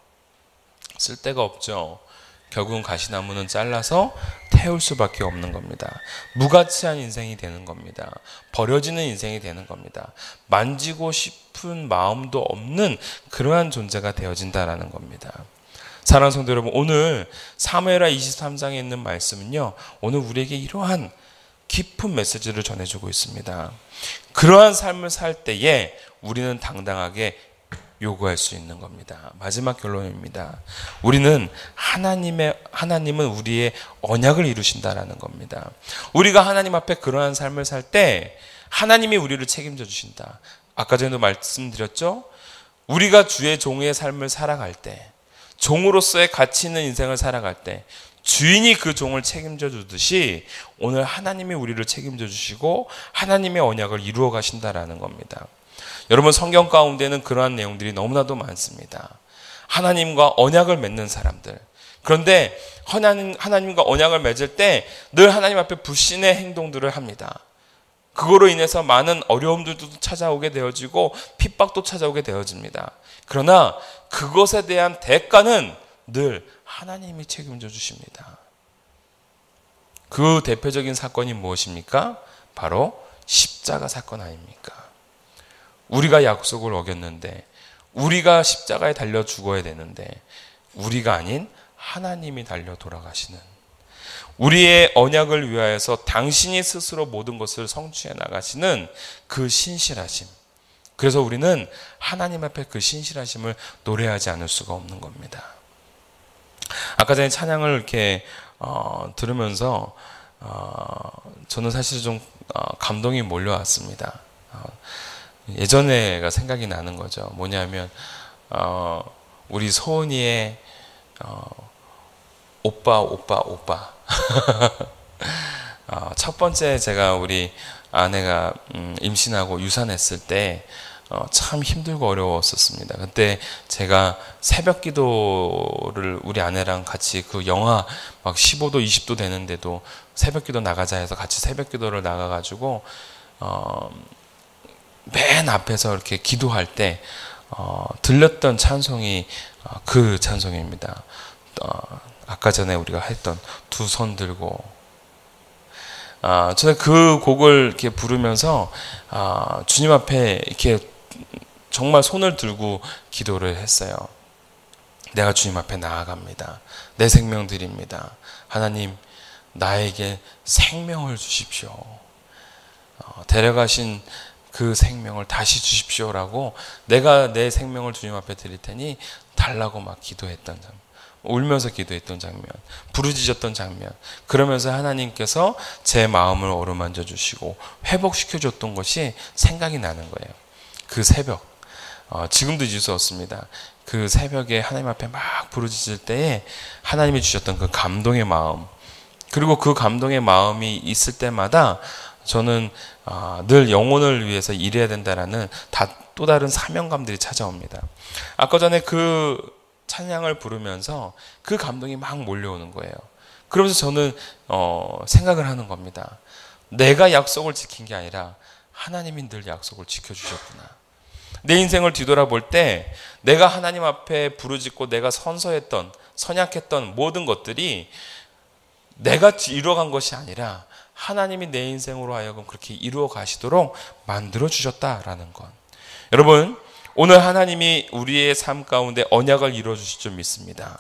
D: 쓸 데가 없죠. 결국은 가시나무는 잘라서 태울 수밖에 없는 겁니다. 무가치한 인생이 되는 겁니다. 버려지는 인생이 되는 겁니다. 만지고 싶은 마음도 없는 그러한 존재가 되어진다라는 겁니다. 사랑하는 성도 여러분, 오늘 사무엘하 23장에 있는 말씀은요, 오늘 우리에게 이러한 깊은 메시지를 전해주고 있습니다. 그러한 삶을 살 때에 우리는 당당하게 요구할 수 있는 겁니다. 마지막 결론입니다. 우리는 하나님은 우리의 언약을 이루신다라는 겁니다. 우리가 하나님 앞에 그러한 삶을 살 때 하나님이 우리를 책임져 주신다. 아까 전에도 말씀드렸죠? 우리가 주의 종의 삶을 살아갈 때, 종으로서의 가치 있는 인생을 살아갈 때 주인이 그 종을 책임져 주듯이 오늘 하나님이 우리를 책임져 주시고 하나님의 언약을 이루어 가신다라는 겁니다. 여러분, 성경 가운데는 그러한 내용들이 너무나도 많습니다. 하나님과 언약을 맺는 사람들. 그런데 하나님과 언약을 맺을 때 늘 하나님 앞에 불신의 행동들을 합니다. 그거로 인해서 많은 어려움들도 찾아오게 되어지고 핍박도 찾아오게 되어집니다. 그러나 그것에 대한 대가는 늘 하나님이 책임져 주십니다. 그 대표적인 사건이 무엇입니까? 바로 십자가 사건 아닙니까? 우리가 약속을 어겼는데, 우리가 십자가에 달려 죽어야 되는데 우리가 아닌 하나님이 달려 돌아가시는, 우리의 언약을 위하여서 당신이 스스로 모든 것을 성취해 나가시는 그 신실하심. 그래서 우리는 하나님 앞에 그 신실하심을 노래하지 않을 수가 없는 겁니다. 아까 전에 찬양을 이렇게 들으면서 저는 사실 좀 감동이 몰려왔습니다. 예전에가 생각이 나는 거죠. 뭐냐면 우리 소은이의 오빠 첫 번째 제가 우리 아내가 임신하고 유산했을 때 참 힘들고 어려웠었습니다. 그때 제가 새벽 기도를 우리 아내랑 같이, 그 영하 막 15도 20도 되는데도 새벽 기도 나가자 해서 같이 새벽 기도를 나가가지고 맨 앞에서 이렇게 기도할 때 들렸던 찬송이 그 찬송입니다. 아까 전에 우리가 했던 두 손 들고, 저는 그 곡을 이렇게 부르면서 주님 앞에 이렇게 정말 손을 들고 기도를 했어요. 내가 주님 앞에 나아갑니다. 내 생명 드립니다. 하나님, 나에게 생명을 주십시오. 데려가신 그 생명을 다시 주십시오라고, 내가 내 생명을 주님 앞에 드릴 테니 달라고 막 기도했던 장면, 울면서 기도했던 장면, 부르짖었던 장면, 그러면서 하나님께서 제 마음을 어루만져 주시고 회복시켜 줬던 것이 생각이 나는 거예요. 그 새벽, 지금도 잊을 수 없습니다. 그 새벽에 하나님 앞에 막 부르짖을 때에 하나님이 주셨던 그 감동의 마음, 그리고 그 감동의 마음이 있을 때마다 저는 늘 영혼을 위해서 일해야 된다라는 또 다른 사명감들이 찾아옵니다. 아까 전에 그 찬양을 부르면서 그 감동이 막 몰려오는 거예요. 그러면서 저는 생각을 하는 겁니다. 내가 약속을 지킨 게 아니라 하나님이 늘 약속을 지켜주셨구나. 내 인생을 뒤돌아볼 때 내가 하나님 앞에 부르짖고 내가 선약했던 모든 것들이 내가 이루어간 것이 아니라 하나님이 내 인생으로 하여금 그렇게 이루어 가시도록 만들어 주셨다라는 것. 여러분, 오늘 하나님이 우리의 삶 가운데 언약을 이루어 주실 줄 믿습니다.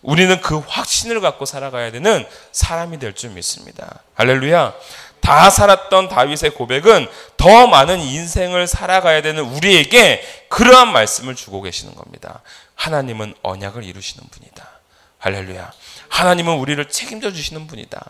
D: 우리는 그 확신을 갖고 살아가야 되는 사람이 될 줄 믿습니다. 할렐루야. 다 살았던 다윗의 고백은 더 많은 인생을 살아가야 되는 우리에게 그러한 말씀을 주고 계시는 겁니다. 하나님은 언약을 이루시는 분이다. 할렐루야. 하나님은 우리를 책임져 주시는 분이다.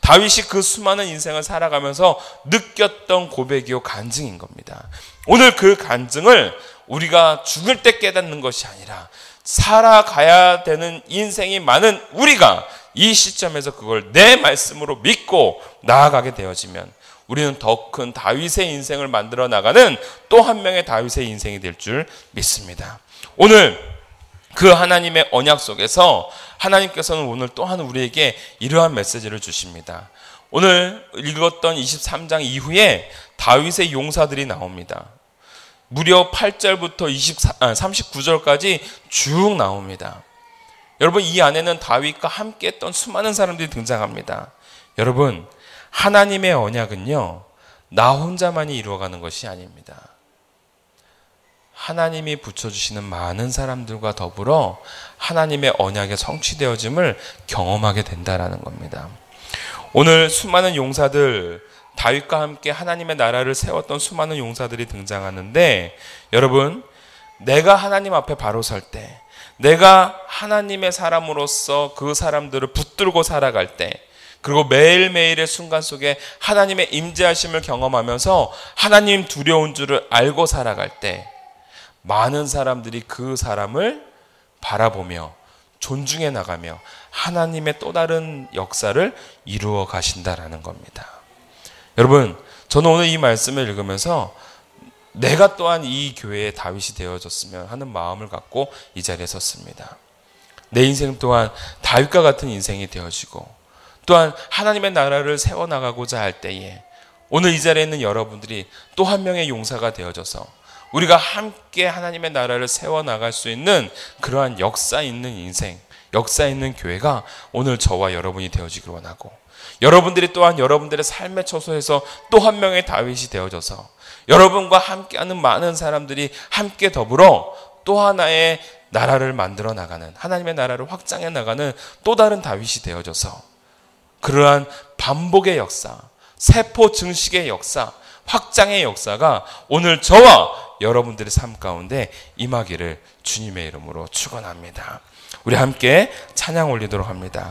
D: 다윗이 그 수많은 인생을 살아가면서 느꼈던 고백이요 간증인 겁니다. 오늘 그 간증을 우리가 죽을 때 깨닫는 것이 아니라 살아가야 되는 인생이 많은 우리가 이 시점에서 그걸 내 말씀으로 믿고 나아가게 되어지면 우리는 더 큰 다윗의 인생을 만들어 나가는 또 한 명의 다윗의 인생이 될 줄 믿습니다. 오늘 그 하나님의 언약 속에서 하나님께서는 오늘 또한 우리에게 이러한 메시지를 주십니다. 오늘 읽었던 23장 이후에 다윗의 용사들이 나옵니다. 무려 8절부터 39절까지 쭉 나옵니다. 여러분, 이 안에는 다윗과 함께 했던 수많은 사람들이 등장합니다. 여러분, 하나님의 언약은요, 나 혼자만이 이루어가는 것이 아닙니다. 하나님이 붙여주시는 많은 사람들과 더불어 하나님의 언약의 성취되어짐을 경험하게 된다라는 겁니다. 오늘 수많은 용사들, 다윗과 함께 하나님의 나라를 세웠던 수많은 용사들이 등장하는데, 여러분, 내가 하나님 앞에 바로 설 때, 내가 하나님의 사람으로서 그 사람들을 붙들고 살아갈 때, 그리고 매일매일의 순간 속에 하나님의 임재하심을 경험하면서 하나님 두려운 줄을 알고 살아갈 때, 많은 사람들이 그 사람을 바라보며 존중해 나가며 하나님의 또 다른 역사를 이루어 가신다라는 겁니다. 여러분, 저는 오늘 이 말씀을 읽으면서 내가 또한 이 교회의 다윗이 되어졌으면 하는 마음을 갖고 이 자리에 섰습니다. 내 인생 또한 다윗과 같은 인생이 되어지고 또한 하나님의 나라를 세워나가고자 할 때에 오늘 이 자리에 있는 여러분들이 또 한 명의 용사가 되어져서 우리가 함께 하나님의 나라를 세워나갈 수 있는 그러한 역사 있는 인생, 역사 있는 교회가 오늘 저와 여러분이 되어지기를 원하고, 여러분들이 또한 여러분들의 삶의 처소에서 또 한 명의 다윗이 되어져서 여러분과 함께하는 많은 사람들이 함께 더불어 또 하나의 나라를 만들어 나가는, 하나님의 나라를 확장해 나가는 또 다른 다윗이 되어져서 그러한 반복의 역사, 세포 증식의 역사, 확장의 역사가 오늘 저와 여러분들의 삶 가운데 임하기를 주님의 이름으로 축원합니다. 우리 함께 찬양 올리도록 합니다.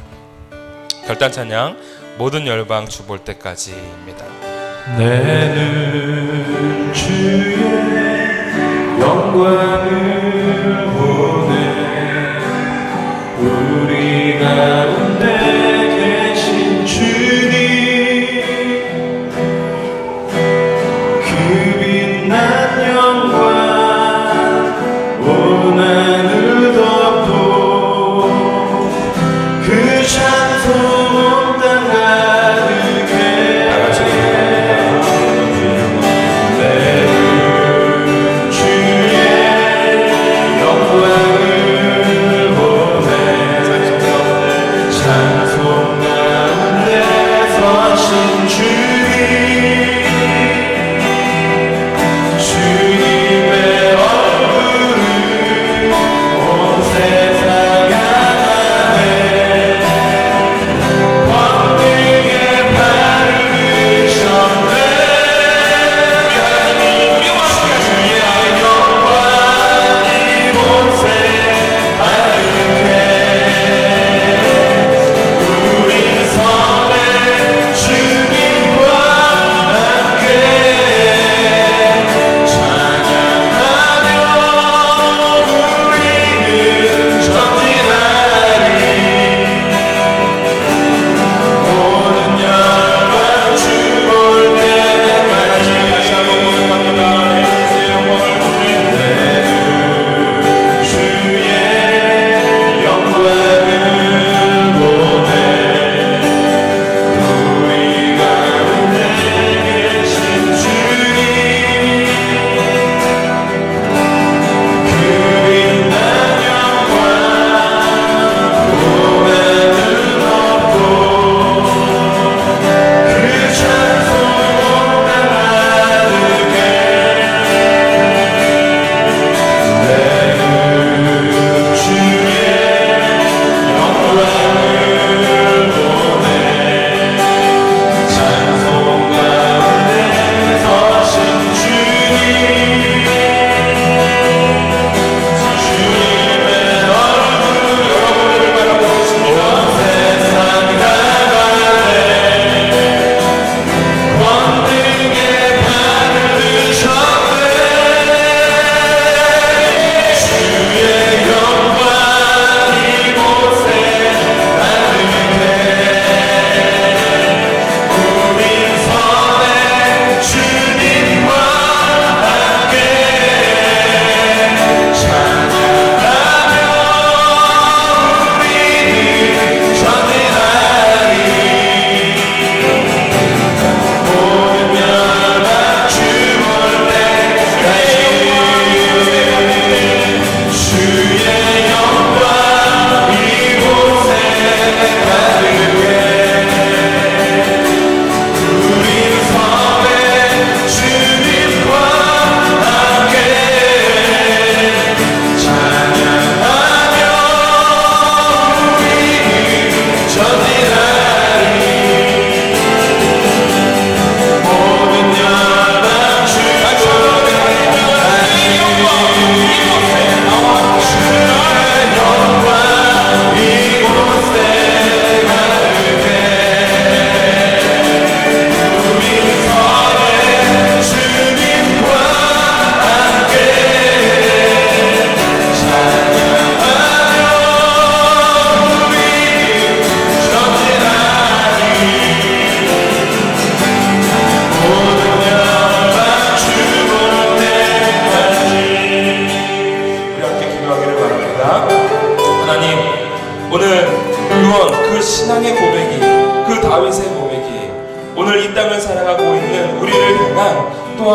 D: 결단 찬양, 모든 열방 주 볼 때까지입니다.
C: 내는 주의 영광을 보네. 우리 가운데 계신 주님, 그 빛난 영광 온 하늘 덮고 그 찬송 땅 가득해. 내는 주의 영광을 보네. 찬송 가운데 서신 주님, 주님의 얼굴을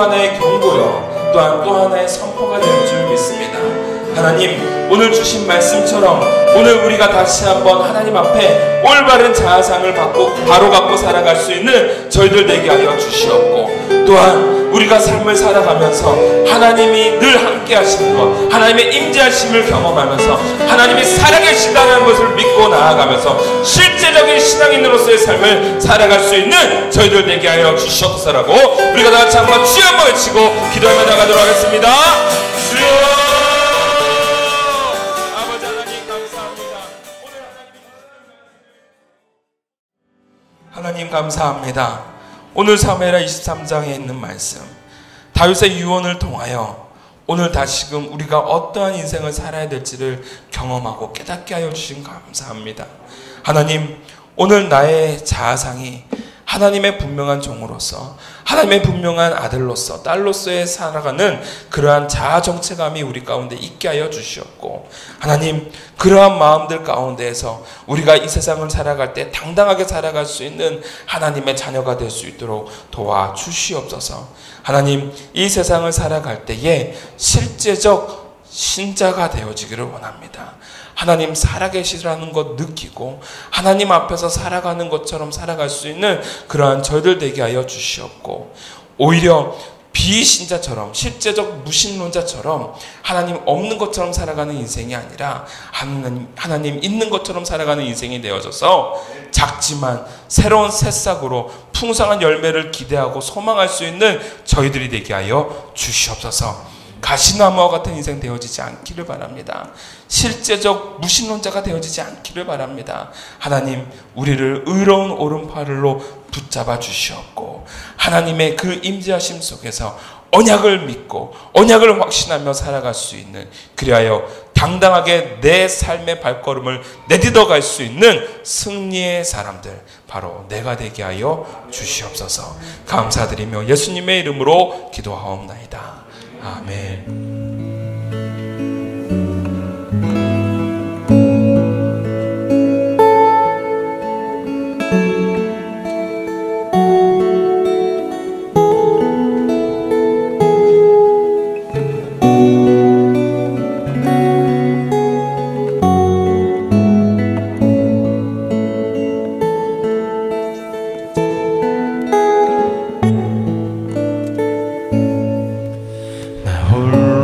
D: 하나의 경고요, 또한 또 하나의 선포가 될 줄 믿습니다. 하나님, 오늘 주신 말씀처럼 오늘 우리가 다시 한번 하나님 앞에 올바른 자아상을 바로 갖고 살아갈 수 있는 저희들 되게 하여 주시옵고, 또한 우리가 삶을 살아가면서 하나님이 늘 함께 하시는 것, 하나님의 임재하심을 경험하면서 하나님이 살아계시다는 것을 믿고 나아가면서 실제적인 신앙인으로서의 삶을 살아갈 수 있는 저희들 되게 하여 주시옵소서라고 우리가 다 같이 한번 주여 한번 외치고 기도하며 나가도록 하겠습니다. 주여! 아버지 하나님 감사합니다. 오늘 하나님 감사합니다. 오늘 사무엘하 23장에 있는 말씀, 다윗의 유언을 통하여 오늘 다시금 우리가 어떠한 인생을 살아야 될지를 경험하고 깨닫게 하여 주신 감사합니다. 하나님, 오늘 나의 자아상이 하나님의 분명한 종으로서, 하나님의 분명한 아들로서, 딸로서의 살아가는 그러한 자아 정체감이 우리 가운데 있게 하여 주시옵고, 하나님, 그러한 마음들 가운데에서 우리가 이 세상을 살아갈 때 당당하게 살아갈 수 있는 하나님의 자녀가 될 수 있도록 도와주시옵소서. 하나님, 이 세상을 살아갈 때에 실제적 신자가 되어지기를 원합니다. 하나님 살아계시라는 것 느끼고 하나님 앞에서 살아가는 것처럼 살아갈 수 있는 그러한 저희들 되게 하여 주시옵고, 오히려 비신자처럼 실제적 무신론자처럼 하나님 없는 것처럼 살아가는 인생이 아니라 하나님 있는 것처럼 살아가는 인생이 되어져서 작지만 새로운 새싹으로 풍성한 열매를 기대하고 소망할 수 있는 저희들이 되게 하여 주시옵소서. 가시나무와 같은 인생 되어지지 않기를 바랍니다. 실제적 무신론자가 되어지지 않기를 바랍니다. 하나님, 우리를 의로운 오른팔로 붙잡아 주시옵고, 하나님의 그 임재하심 속에서 언약을 믿고 언약을 확신하며 살아갈 수 있는, 그리하여 당당하게 내 삶의 발걸음을 내딛어 갈 수 있는 승리의 사람들, 바로 내가 되게 하여 주시옵소서. 감사드리며 예수님의 이름으로 기도하옵나이다. 아멘.
A: 홀로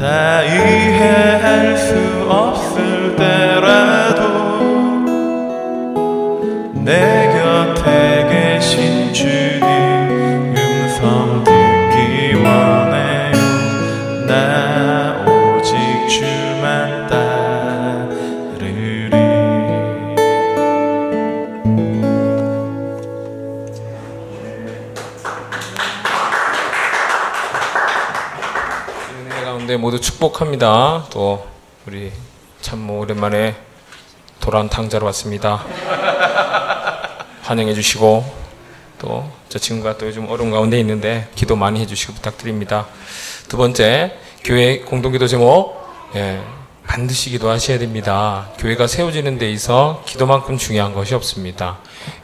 A: 다 이해할 수 없을 때라도 내 곁에 계신 주님 음성 듣기 원해요. 나 오직 주만 따르리.
E: 은혜 가운데 모두 축복합니다. 또 우리 참 오랜만에 돌아온 탕자로 왔습니다. 환영해 주시고 또 저 친구가 또 요즘 어려운 가운데 있는데 기도 많이 해주시고 부탁드립니다. 두 번째, 교회 공동기도 제목, 반드시 기도하셔야 됩니다. 교회가 세워지는 데 있어 기도만큼 중요한 것이 없습니다.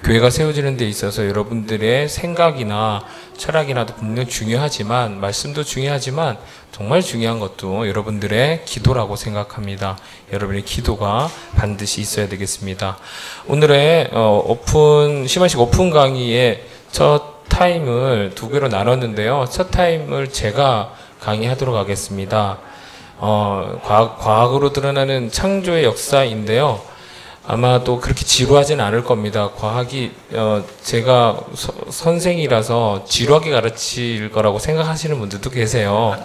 E: 교회가 세워지는 데 있어서 여러분들의 생각이나 철학이나도 분명 중요하지만, 말씀도 중요하지만 정말 중요한 것도 여러분들의 기도라고 생각합니다. 여러분의 기도가 반드시 있어야 되겠습니다. 오늘의 시만식 오픈 강의의 첫 타임을 두 개로 나눴는데요. 첫 타임을 제가 강의하도록 하겠습니다. 과학으로 드러나는 창조의 역사인데요. 아마도 그렇게 지루하진 않을 겁니다. 과학이 제가 선생이라서 지루하게 가르칠 거라고 생각하시는 분들도 계세요.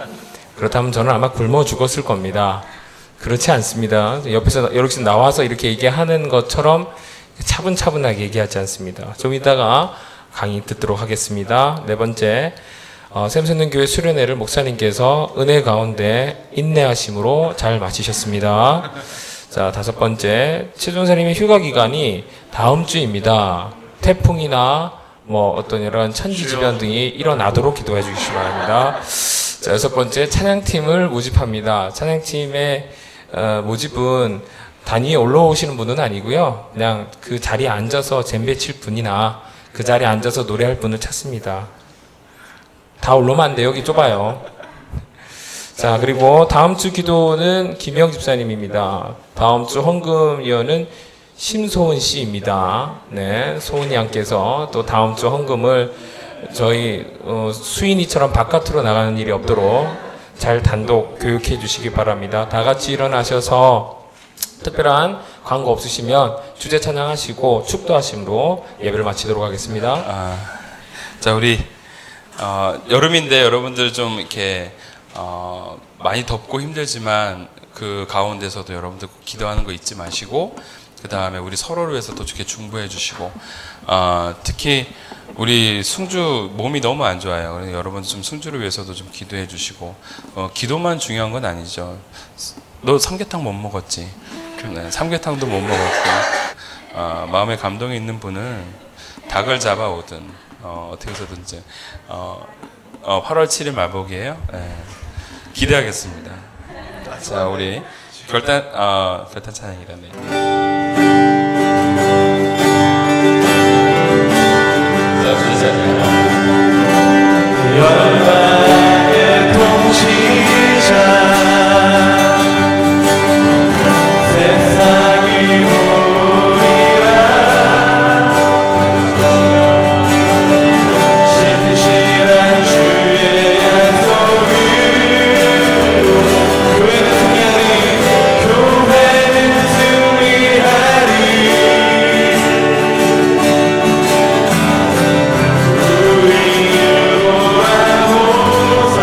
E: 그렇다면 저는 아마 굶어 죽었을 겁니다. 그렇지 않습니다. 옆에서 이렇게 나와서 이렇게 얘기하는 것처럼 차분차분하게 얘기하지 않습니다. 좀 이따가 강의 듣도록 하겠습니다. 네 번째, 샘선능교회 수련회를 목사님께서 은혜 가운데 인내하심으로 잘 마치셨습니다. 자, 다섯 번째, 최종사님의 휴가 기간이 다음 주입니다. 태풍이나 어떤 여러 천지지변 등이 일어나도록 기도해 주시기 바랍니다. 자, 여섯 번째, 찬양팀을 모집합니다. 찬양팀의 모집은 단위에 올라오시는 분은 아니고요. 그냥 그 자리에 앉아서 젬베 칠 분이나 그 자리에 앉아서 노래할 분을 찾습니다. 다 올라오면 안 돼요. 여기 좁아요. 자, 그리고 다음 주 기도는 김영 집사님입니다. 다음 주 헌금위원은 심소은 씨입니다. 네, 소은 양께서 또 다음 주 헌금을 저희 수인이처럼 바깥으로 나가는 일이 없도록 잘 단독 교육해 주시기 바랍니다. 다 같이 일어나셔서 특별한 광고 없으시면 주제 찬양하시고 축도하심으로 예배를 마치도록 하겠습니다.
D: 자, 우리 여름인데 여러분들 좀 이렇게 많이 덥고 힘들지만 그 가운데서도 여러분들 기도하는 거 잊지 마시고, 그 다음에 우리 서로를 위해서 또 이렇게 중보해 주시고, 특히 우리 승주 몸이 너무 안 좋아요. 그래서 여러분 좀 승주를 위해서도 좀 기도해 주시고, 기도만 중요한 건 아니죠. 너 삼계탕 못 먹었지? 네, 삼계탕도 못 먹었고, 마음에 감동이 있는 분은 닭을 잡아오든 어떻게 해서든지 8월 7일 말복이에요. 네, 기대하겠습니다. 자, 우리 결단 찬양이라네.
A: 열방의 통치자, 세상이 오리라. 신실한 주의 약속을 교회는 승리하리, 교회는 승리하리. 우리를 보아보사.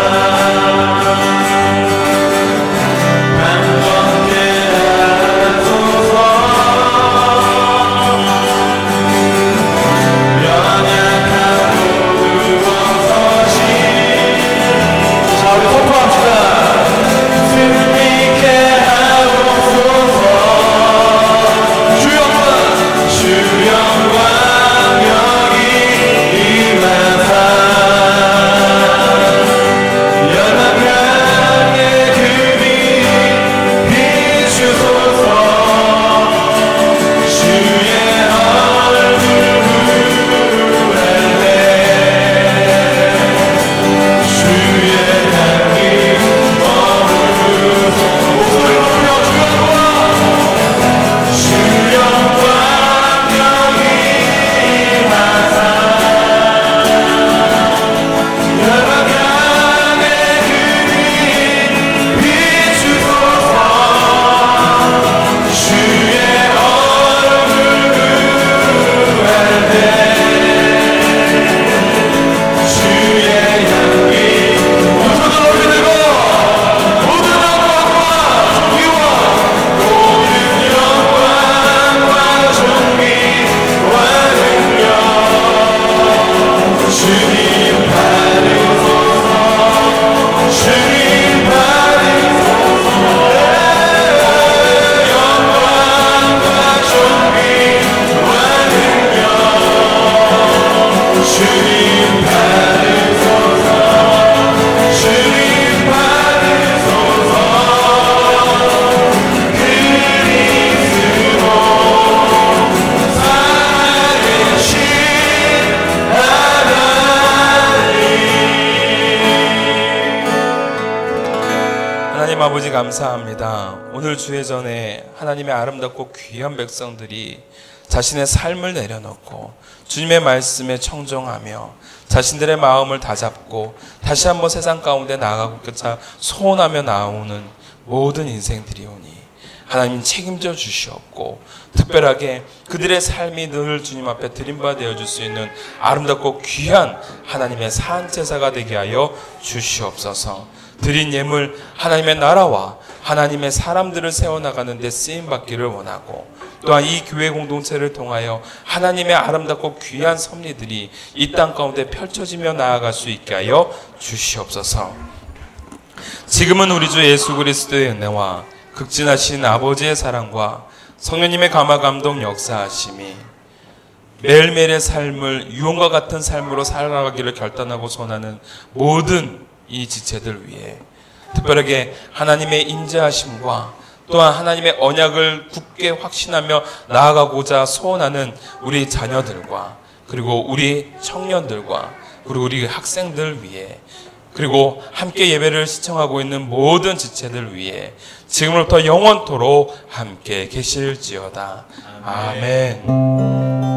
D: 하나님 아버지 감사합니다. 오늘 주의 전에 하나님의 아름답고 귀한 백성들이 자신의 삶을 내려놓고 주님의 말씀에 청정하며 자신들의 마음을 다잡고 다시 한번 세상 가운데 나아가고자 소원하며 나오는 모든 인생들이오니 하나님 책임져 주시옵고 특별하게 그들의 삶이 늘 주님 앞에 드림바 되어줄 수 있는 아름답고 귀한 하나님의 산제사가 되게 하여 주시옵소서. 드린 예물 하나님의 나라와 하나님의 사람들을 세워나가는 데 쓰임받기를 원하고 또한 이 교회 공동체를 통하여 하나님의 아름답고 귀한 섭리들이 이 땅 가운데 펼쳐지며 나아갈 수 있게 하여 주시옵소서. 지금은 우리 주 예수 그리스도의 은혜와 극진하신 아버지의 사랑과 성령님의 감화 감동 역사하심이 매일매일의 삶을 유언과 같은 삶으로 살아가기를 결단하고 소원하는 모든 이 지체들 위해 특별하게 하나님의 인자하심과 또한 하나님의 언약을 굳게 확신하며 나아가고자 소원하는 우리 자녀들과 그리고 우리 청년들과 그리고 우리 학생들 위해 그리고 함께 예배를 시청하고 있는 모든 지체들 위해 지금부터 영원토록 함께 계실지어다. 아멘.